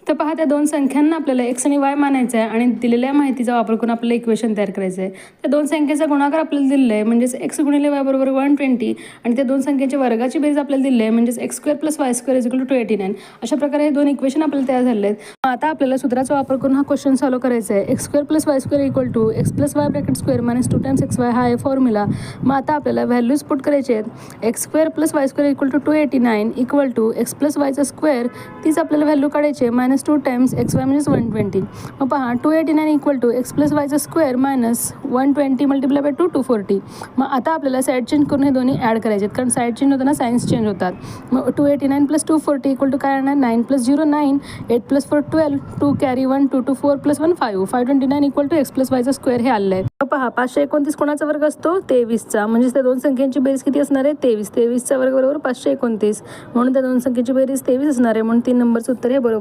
तर पहा, त्या दोन संख्यांना आपल्याला एक्स आणि वाय मानायचं आहे आणि दिलेल्या माहितीचा वापर करून आपल्याला इक्वेशन तयार करायचं आहे. त्या दोन संख्येचा गुणाकार आपल्याला दिलेला आहे, म्हणजेच एक्स गुणिले वाय बरोबर 120 आणि त्या दोन संख्येच्या वर्गाची बेरीज आपल्याला दिली आहे, म्हणजेच x square plus y square is equal to 289. अशा प्रकारे हे दोन इक्वेशन आपल्याला तयार झाले आहेत. आता आपल्याला सूत्राचा वापर करून हा क्वेश्चन सॉल्व्ह करायचा आहे. X square plus y square equal to x plus y bracket square minus 2 times x y हा आहे फॉर्म्युला. मग आता आपल्याला व्हॅल्यूज पुट करायचे आहेत. X square plus y square equal to 289 equal to x plus वायचा स्क्वेअर, तीच आपल्याला व्हॅल्यू काढायची आहे, मायनस 2 टाइम्स एक्स वाय म्हणजेच 120. मग पहा 289 इक्वल टू एक्स प्लस वायचा स्क्वेअर मायनस 120 मल्टिप्लाय बाय 240. मग आता आपल्याला साईड चेंज करून हे दोन्ही ॲड करायचे आहेत, कारण साईड चेंज होताना सायन्स चेंज होतात. मग 289 प्लस 240 इक्वल टू काय येणार, 9 plus 0 9, 8 plus 4 12, 2 carry 1 2 2 4 plus 1 5, 529 equal to x plus वायचा स्क्वेअर हे आलं आहे. पहा 529 कोणाचा वर्ग असतो, 23चा, म्हणजे त्या दोन संख्यांची बेरीज किती असणार आहे, 23. 23चा वर्ग बरोबर 529, म्हणून त्या दोन संख्येची बेरीज 23 असणार आहे, म्हणून 3 नंबरचं उत्तर हे बरोबर.